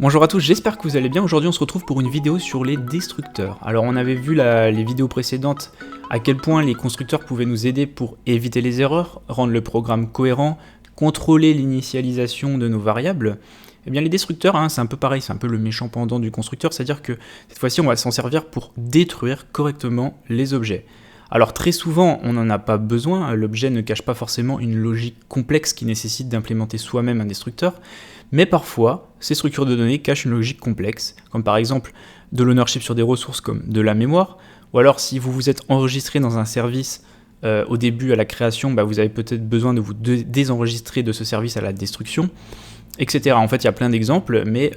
Bonjour à tous, j'espère que vous allez bien. Aujourd'hui on se retrouve pour une vidéo sur les destructeurs. Alors on avait vu les vidéos précédentes à quel point les constructeurs pouvaient nous aider pour éviter les erreurs, rendre le programme cohérent, contrôler l'initialisation de nos variables. Eh bien les destructeurs, c'est un peu pareil, c'est un peu le méchant pendant du constructeur, c'est-à-dire que cette fois-ci on va s'en servir pour détruire correctement les objets. Alors très souvent on n'en a pas besoin, l'objet ne cache pas forcément une logique complexe qui nécessite d'implémenter soi-même un destructeur, mais parfois ces structures de données cachent une logique complexe, comme par exemple de l'ownership sur des ressources comme de la mémoire, ou alors si vous vous êtes enregistré dans un service au début à la création, vous avez peut-être besoin de vous désenregistrer de ce service à la destruction, etc. En fait il y a plein d'exemples, mais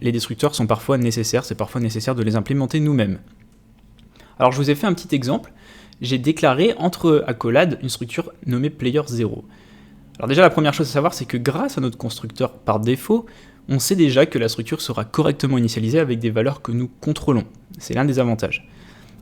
les destructeurs sont parfois nécessaires, c'est parfois nécessaire de les implémenter nous-mêmes. Alors je vous ai fait un petit exemple. J'ai déclaré entre accolades une structure nommée player0. Alors déjà la première chose à savoir c'est que grâce à notre constructeur par défaut, on sait déjà que la structure sera correctement initialisée avec des valeurs que nous contrôlons. C'est l'un des avantages.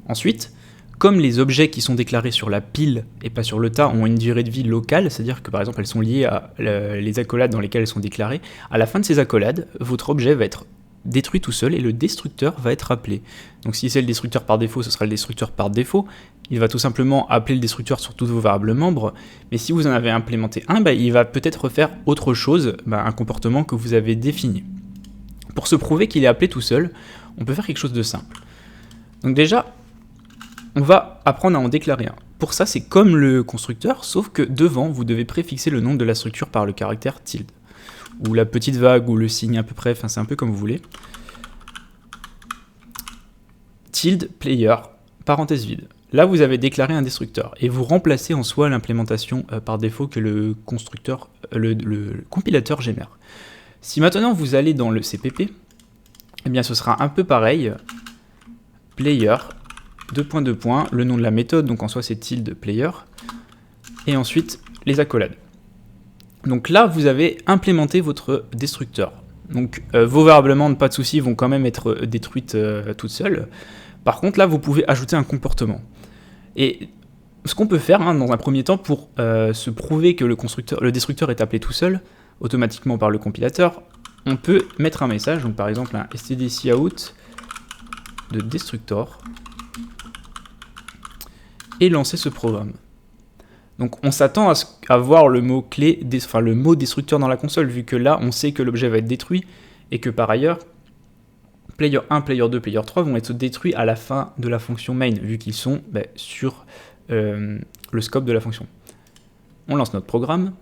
Ensuite, comme les objets qui sont déclarés sur la pile et pas sur le tas ont une durée de vie locale, c'est-à-dire que par exemple elles sont liées à les accolades dans lesquelles elles sont déclarées, à la fin de ces accolades, votre objet va être détruit tout seul et le destructeur va être appelé. Donc si c'est le destructeur par défaut, ce sera le destructeur par défaut. Il va tout simplement appeler le destructeur sur tous vos variables membres, mais si vous en avez implémenté un, il va peut-être faire autre chose, un comportement que vous avez défini. Pour se prouver qu'il est appelé tout seul, on peut faire quelque chose de simple. Donc déjà, on va apprendre à en déclarer un. Pour ça, c'est comme le constructeur, sauf que devant, vous devez préfixer le nom de la structure par le caractère tilde, ou la petite vague, ou le signe à peu près, c'est un peu comme vous voulez. Tilde, player, parenthèse vide. Là, vous avez déclaré un destructeur, et vous remplacez en soi l'implémentation par défaut que le constructeur, le compilateur génère. Si maintenant vous allez dans le CPP, eh bien ce sera un peu pareil, player, le nom de la méthode, donc en soi c'est tilde player, et ensuite les accolades. Donc là, vous avez implémenté votre destructeur. Donc vos variables membres, pas de souci, vont quand même être détruites toutes seules. Par contre, là, vous pouvez ajouter un comportement. Et ce qu'on peut faire dans un premier temps pour se prouver que le destructeur est appelé tout seul, automatiquement par le compilateur, on peut mettre un message, donc par exemple un stdcout de destructor, et lancer ce programme. Donc on s'attend à voir le mot clé, le mot destructeur dans la console, vu que là on sait que l'objet va être détruit, et que par ailleurs, player 1, player 2, player 3 vont être détruits à la fin de la fonction main, vu qu'ils sont sur le scope de la fonction. On lance notre programme.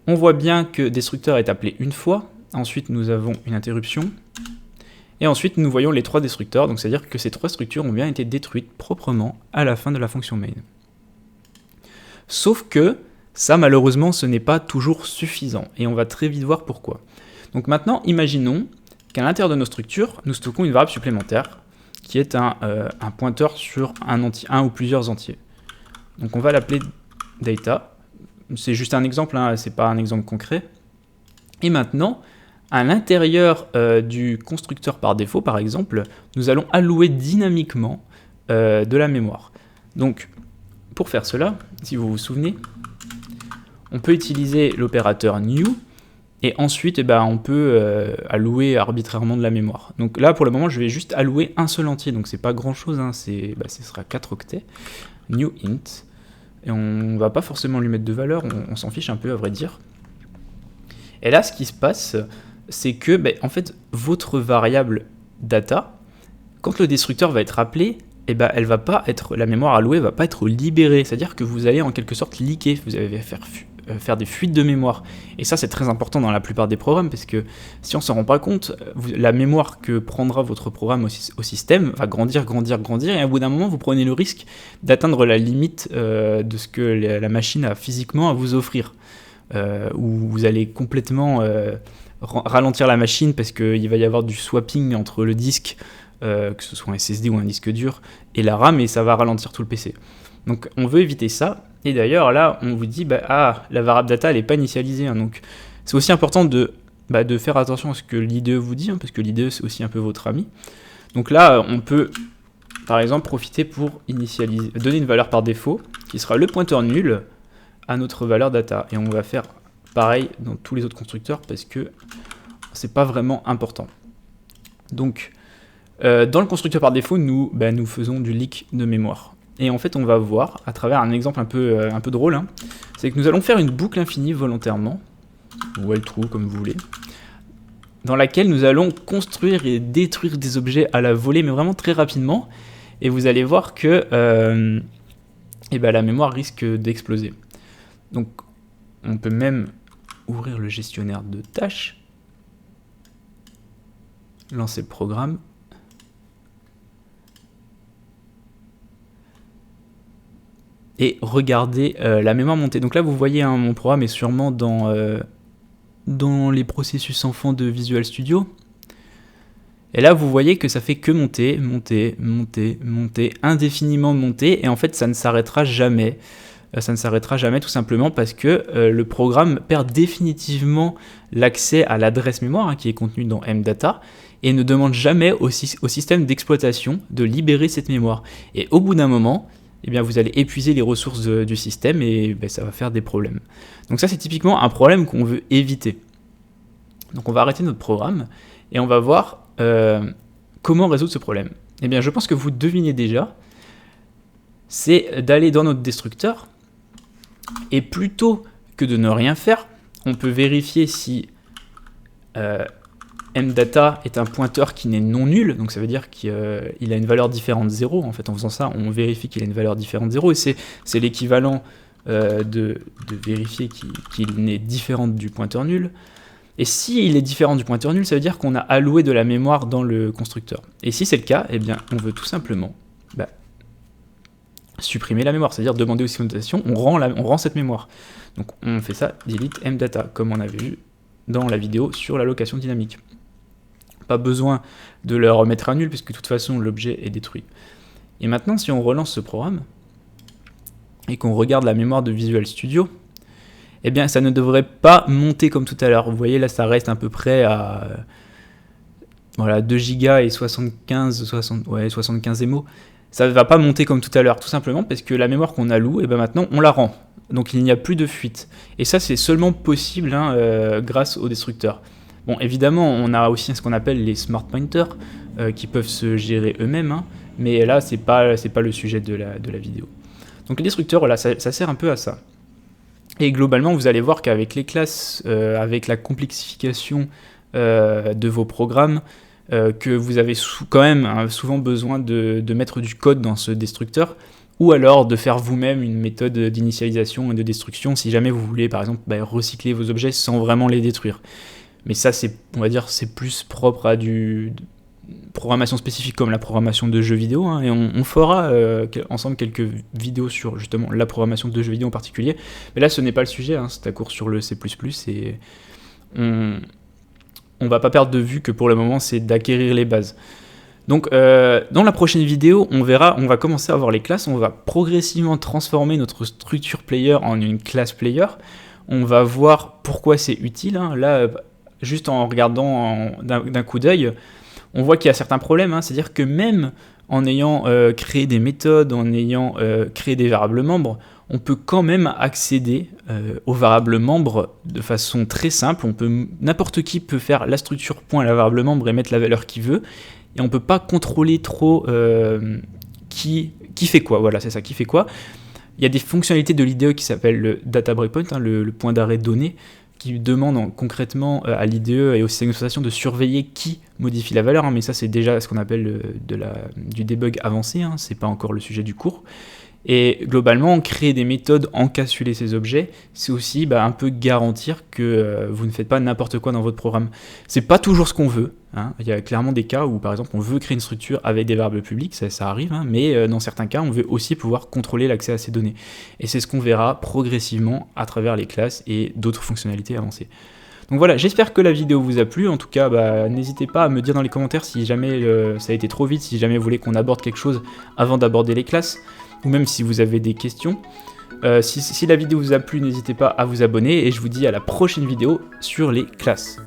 On voit bien que destructeur est appelé une fois, ensuite nous avons une interruption, et ensuite nous voyons les trois destructeurs, donc c'est-à-dire que ces trois structures ont bien été détruites proprement à la fin de la fonction main. Sauf que ça, malheureusement, ce n'est pas toujours suffisant, et on va très vite voir pourquoi. Donc maintenant, imaginons qu'à l'intérieur de nos structures, nous stockons une variable supplémentaire, qui est un pointeur sur un ou plusieurs entiers. Donc on va l'appeler data, c'est juste un exemple, c'est pas un exemple concret. Et maintenant, à l'intérieur du constructeur par défaut, par exemple, nous allons allouer dynamiquement de la mémoire. Donc, pour faire cela, si vous vous souvenez, on peut utiliser l'opérateur new, et ensuite on peut allouer arbitrairement de la mémoire. Donc là, pour le moment, je vais juste allouer un seul entier, donc c'est pas grand chose, ce sera 4 octets, new int, et on va pas forcément lui mettre de valeur, on s'en fiche un peu à vrai dire. Et là, ce qui se passe, c'est que en fait, votre variable data, quand le destructeur va être appelé, elle va pas être, la mémoire allouée va pas être libérée, c'est-à-dire que vous allez en quelque sorte leaker, vous allez faire des fuites de mémoire. Et ça, c'est très important dans la plupart des programmes, parce que si on s'en rend pas compte, la mémoire que prendra votre programme au système va grandir, et au bout d'un moment, vous prenez le risque d'atteindre la limite de ce que la machine a physiquement à vous offrir, où vous allez complètement ralentir la machine, parce qu'il va y avoir du swapping entre le disque, que ce soit un SSD ou un disque dur, et la RAM, et ça va ralentir tout le PC. Donc on veut éviter ça, et d'ailleurs là on vous dit la variable data elle n'est pas initialisée, donc c'est aussi important de faire attention à ce que l'IDE vous dit, parce que l'IDE c'est aussi un peu votre ami. Donc là on peut par exemple profiter pour donner une valeur par défaut qui sera le pointeur nul à notre valeur data, et on va faire pareil dans tous les autres constructeurs, parce que c'est pas vraiment important. Donc, dans le constructeur par défaut, nous faisons du leak de mémoire. Et en fait, on va voir, à travers un exemple un peu drôle, hein, c'est que nous allons faire une boucle infinie volontairement, ou while true, comme vous voulez, dans laquelle nous allons construire et détruire des objets à la volée, mais vraiment très rapidement. Et vous allez voir que la mémoire risque d'exploser. Donc, on peut même ouvrir le gestionnaire de tâches, lancer le programme, et regarder la mémoire monter. Donc là, vous voyez, hein, mon programme est sûrement dans les processus enfants de Visual Studio. Et là, vous voyez que ça fait que monter, indéfiniment monter, et en fait, ça ne s'arrêtera jamais. Ça ne s'arrêtera jamais tout simplement parce que le programme perd définitivement l'accès à l'adresse mémoire, hein, qui est contenue dans mdata, et ne demande jamais au système d'exploitation de libérer cette mémoire. Et au bout d'un moment, eh bien, vous allez épuiser les ressources du système et ça va faire des problèmes. Donc ça, c'est typiquement un problème qu'on veut éviter. Donc on va arrêter notre programme et on va voir comment résoudre ce problème. Eh bien, je pense que vous devinez déjà, c'est d'aller dans notre destructeur et plutôt que de ne rien faire, on peut vérifier si mdata est un pointeur qui n'est non nul, donc ça veut dire qu'il a une valeur différente de 0. En fait, en faisant ça, on vérifie qu'il a une valeur différente de 0, et c'est l'équivalent de vérifier qu'il n'est différent du pointeur nul. Et s'il est différent du pointeur nul, ça veut dire qu'on a alloué de la mémoire dans le constructeur. Et si c'est le cas, eh bien, on veut tout simplement supprimer la mémoire, c'est-à-dire demander aux systématisations, on rend cette mémoire. Donc on fait ça, delete mdata, comme on avait vu dans la vidéo sur l'allocation dynamique. Pas besoin de le remettre à nul, puisque de toute façon l'objet est détruit. Et maintenant, si on relance ce programme, et qu'on regarde la mémoire de Visual Studio, eh bien ça ne devrait pas monter comme tout à l'heure. Vous voyez là, ça reste à peu près à 2 Go et 75 MO. Ça ne va pas monter comme tout à l'heure, tout simplement parce que la mémoire qu'on alloue, et maintenant on la rend. Donc il n'y a plus de fuite. Et ça, c'est seulement possible grâce au destructeur. Bon, évidemment, on a aussi ce qu'on appelle les smart pointers qui peuvent se gérer eux-mêmes, hein, mais là, c'est pas le sujet de la vidéo. Donc les destructeurs, voilà, ça sert un peu à ça. Et globalement, vous allez voir qu'avec les classes, avec la complexification de vos programmes, que vous avez quand même souvent besoin de mettre du code dans ce destructeur, ou alors de faire vous-même une méthode d'initialisation et de destruction si jamais vous voulez, par exemple, recycler vos objets sans vraiment les détruire. Mais ça, on va dire, c'est plus propre à du programmation spécifique comme la programmation de jeux vidéo, hein, et on fera ensemble quelques vidéos sur justement la programmation de jeux vidéo en particulier. Mais là, ce n'est pas le sujet, hein, c'est à court sur le C++, et on va pas perdre de vue que pour le moment, c'est d'acquérir les bases. Donc, dans la prochaine vidéo, on va commencer à voir les classes, on va progressivement transformer notre structure player en une classe player. On va voir pourquoi c'est utile, hein. Là, juste en regardant d'un coup d'œil, on voit qu'il y a certains problèmes, hein. C'est-à-dire que même en ayant créé des méthodes, en ayant créé des variables membres, on peut quand même accéder aux variables membres de façon très simple. N'importe qui peut faire la structure point à la variable membre et mettre la valeur qu'il veut, et on ne peut pas contrôler trop qui fait quoi. Voilà, c'est ça, qui fait quoi. Il y a des fonctionnalités de l'IDE qui s'appellent le data breakpoint, hein, le point d'arrêt donné, qui demande concrètement à l'IDE et aux systèmes d'exploitation de surveiller qui modifie la valeur, hein, mais ça c'est déjà ce qu'on appelle du debug avancé, hein, c'est pas encore le sujet du cours. Et globalement, créer des méthodes encapsuler ces objets, c'est aussi un peu garantir que vous ne faites pas n'importe quoi dans votre programme. C'est pas toujours ce qu'on veut, hein. Il y a clairement des cas où par exemple on veut créer une structure avec des variables publiques, ça arrive, hein, mais dans certains cas on veut aussi pouvoir contrôler l'accès à ces données. Et c'est ce qu'on verra progressivement à travers les classes et d'autres fonctionnalités avancées. Donc voilà, j'espère que la vidéo vous a plu. En tout cas, n'hésitez pas à me dire dans les commentaires si jamais ça a été trop vite, si jamais vous voulez qu'on aborde quelque chose avant d'aborder les classes, ou même si vous avez des questions. Si la vidéo vous a plu, n'hésitez pas à vous abonner, et je vous dis à la prochaine vidéo sur les classes.